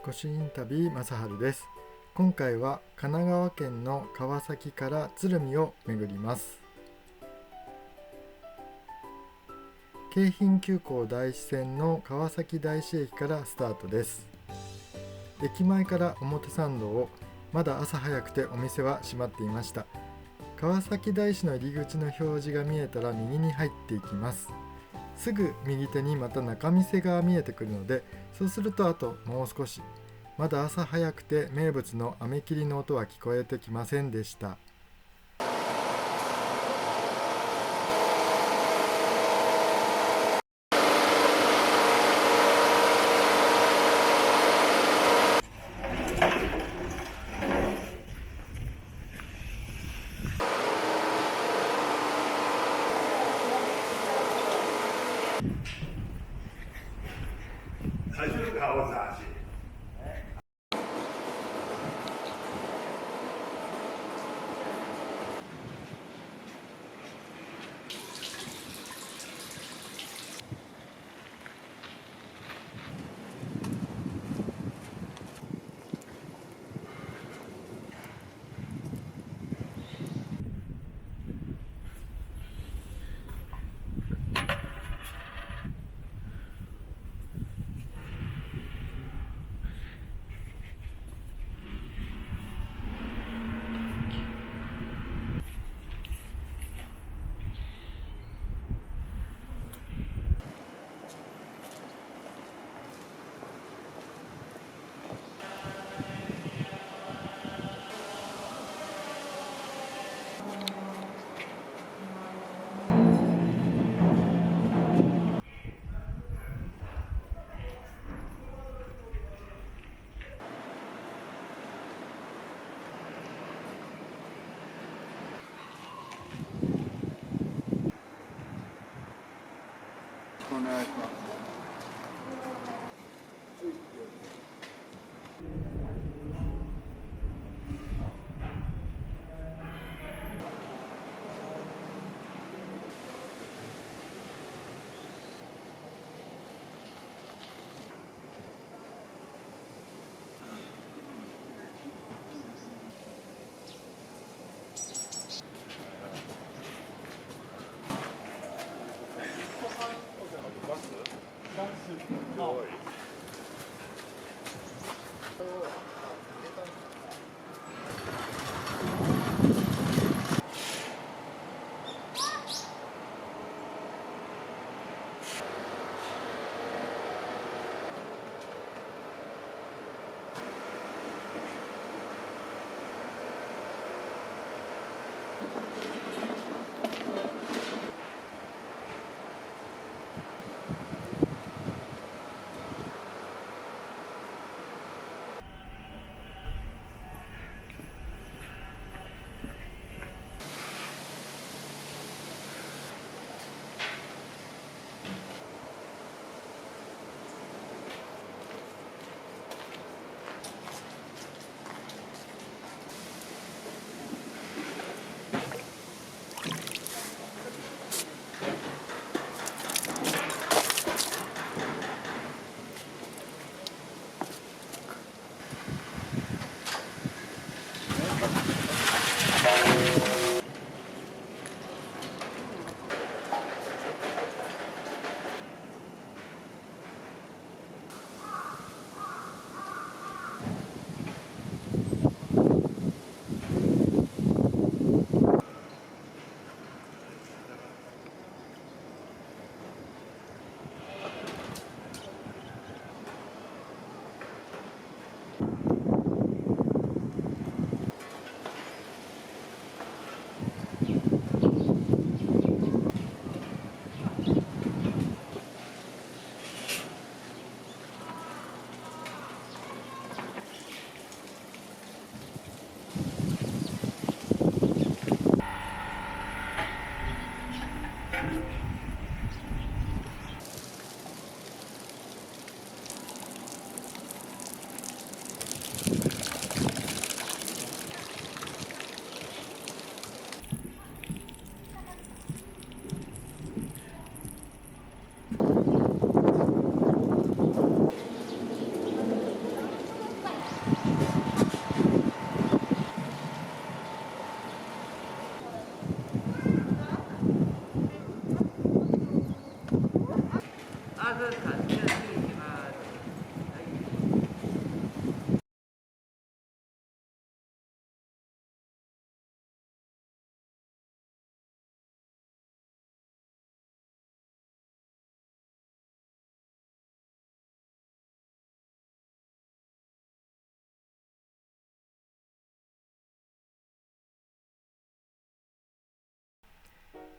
御朱印旅正春です。今回は神奈川県の川崎から鶴見を巡ります。京浜急行大師線の川崎大師駅からスタートです。駅前から表参道を、まだ朝早くてお店は閉まっていました。川崎大師の入り口の表示が見えたら右に入っていきます。すぐ右手にまた仲見世が見えてくるので、そうするとあともう少し。まだ朝早くて名物の飴切りの音は聞こえてきませんでした。他就是搞啥去？お願いします。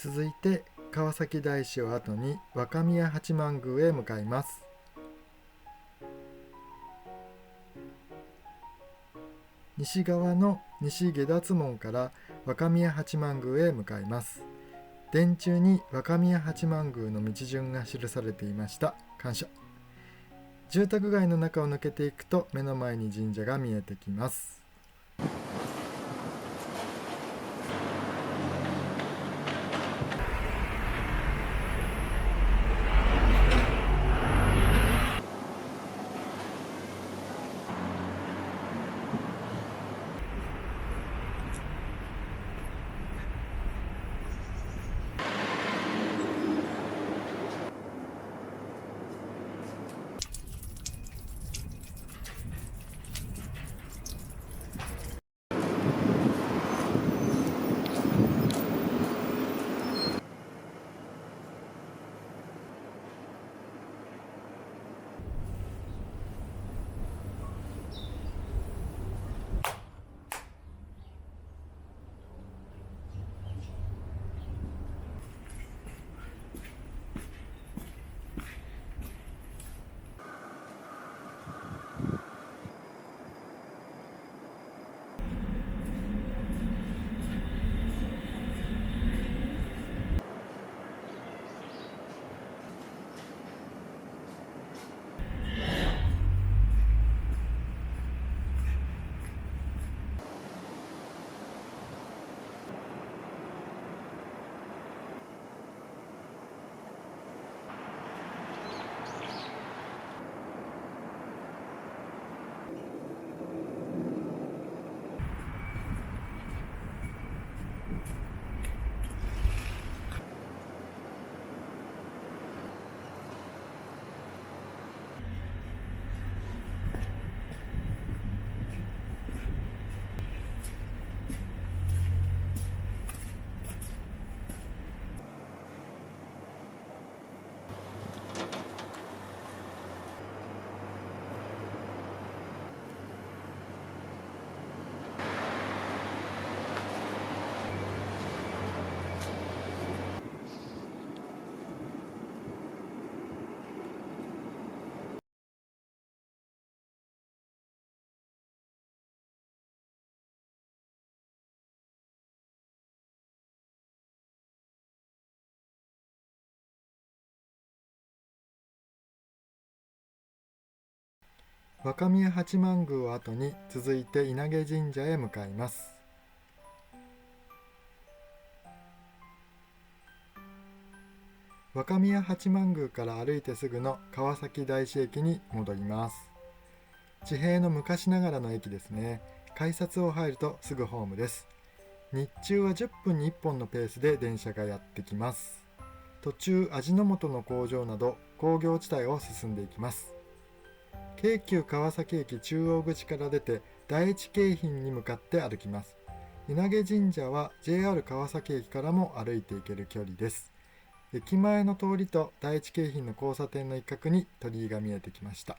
続いて川崎大師を後に若宮八幡宮へ向かいます。西側の西下脱門から若宮八幡宮へ向かいます。電柱に若宮八幡宮の道順が記されていました。感謝。住宅街の中を抜けていくと目の前に神社が見えてきます。若宮八幡宮を後に続いて稲毛神社へ向かいます。若宮八幡宮から歩いてすぐの川崎大師駅に戻ります。地平の昔ながらの駅ですね。改札を入るとすぐホームです。日中は10分に1本のペースで電車がやってきます。途中味の素の工場など工業地帯を進んでいきます。京急川崎駅中央口から出て第一京浜に向かって歩きます。稲毛神社は JR 川崎駅からも歩いていける距離です。駅前の通りと第一京浜の交差点の一角に鳥居が見えてきました。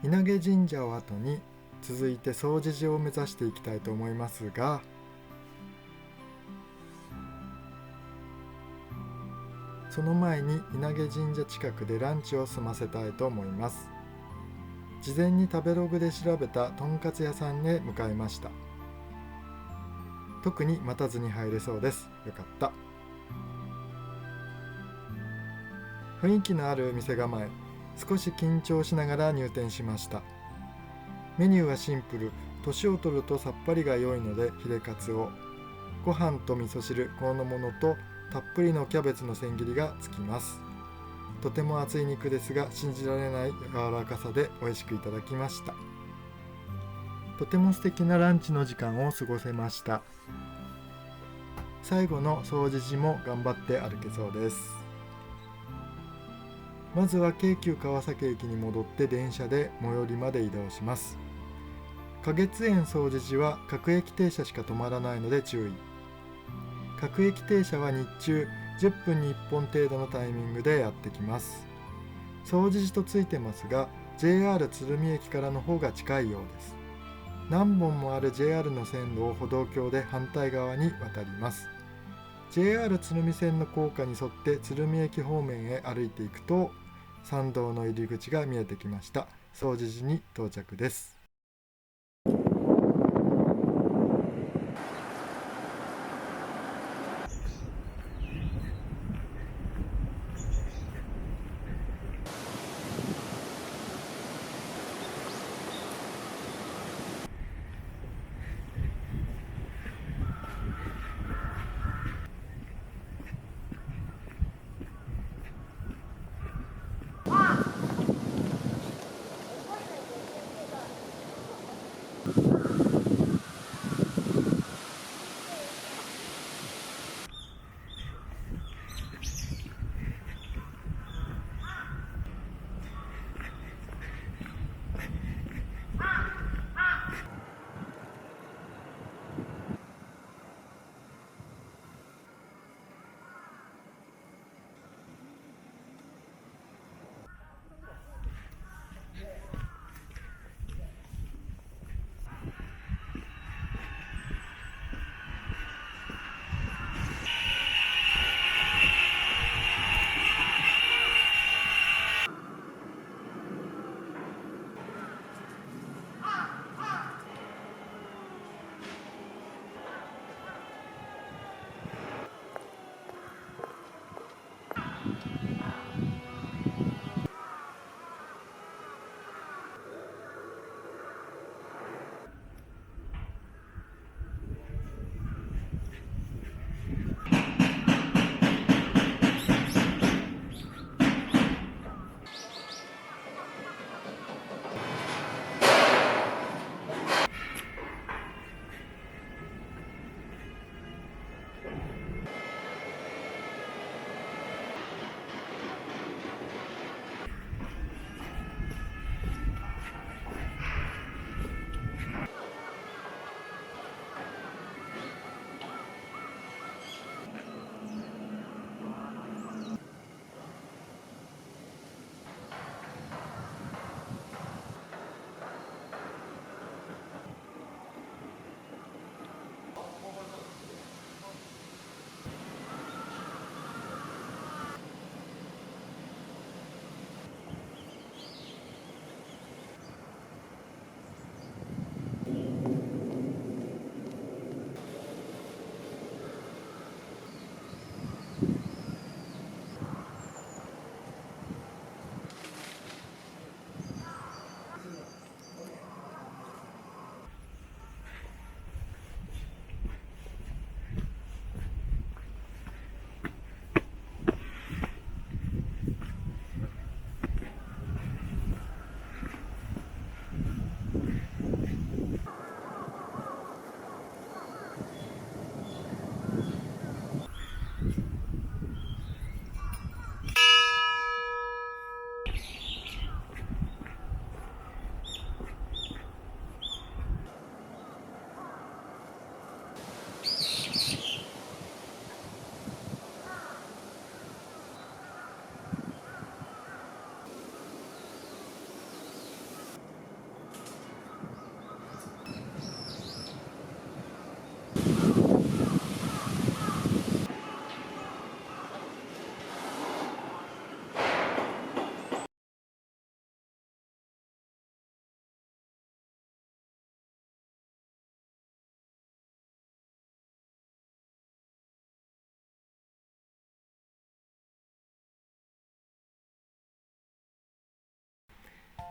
稲毛神社を後に続いて總持寺を目指していきたいと思いますが、その前に稲毛神社近くでランチを済ませたいと思います。事前に食べログで調べたとんかつ屋さんへ向かいました。特に待たずに入れそうです。よかった。雰囲気のある店構え、少し緊張しながら入店しました。メニューはシンプル、年を取るとさっぱりが良いのでヒレカツを、ご飯と味噌汁、このものとたっぷりのキャベツの千切りがつきます。とても厚い肉ですが信じられない柔らかさで美味しくいただきました。とても素敵なランチの時間を過ごせました。最後の総持寺も頑張って歩けそうです。まずは京急川崎駅に戻って電車で最寄りまで移動します。花月園総持寺は各駅停車しか止まらないので注意。各駅停車は日中10分に1本程度のタイミングでやってきます。総持寺とついてますが JR 鶴見駅からの方が近いようです。何本もある JR の線路を歩道橋で反対側に渡ります。 JR 鶴見線の高架に沿って鶴見駅方面へ歩いていくと参道の入り口が見えてきました。総持寺に到着です。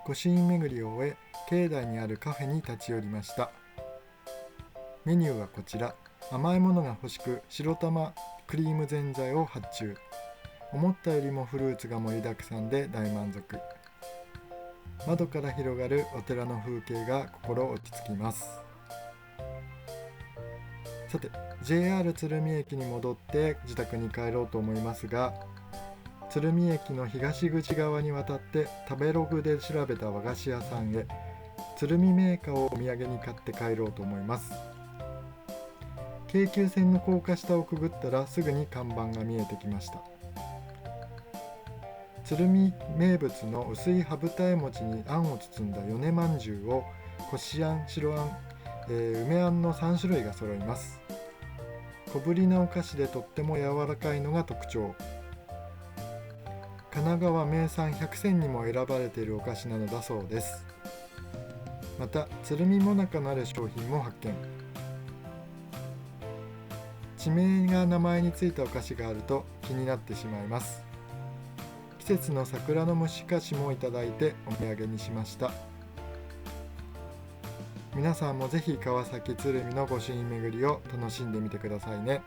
御朱印巡りを終え、境内にあるカフェに立ち寄りました。メニューはこちら。甘いものが欲しく白玉クリームぜんざいを発注。思ったよりもフルーツが盛りだくさんで大満足。窓から広がるお寺の風景が心落ち着きます。さて、 JR 鶴見駅に戻って自宅に帰ろうと思いますが、鶴見駅の東口側に渡って食べログで調べた和菓子屋さんへ、鶴見銘菓をお土産に買って帰ろうと思います。京急線の高架下をくぐったらすぐに看板が見えてきました。鶴見名物の薄い羽二重餅にあんを包んだ米まんじゅうをこしあん、白あん、梅あんの3種類が揃います。小ぶりなお菓子でとっても柔らかいのが特徴。神奈川名産100選にも選ばれているお菓子なのだそうです。また鶴見もなかなる商品も発見。地名が名前についたお菓子があると気になってしまいます。季節の桜の蒸し菓子もいただいてお土産にしました。皆さんもぜひ川崎鶴見の御朱印巡りを楽しんでみてくださいね。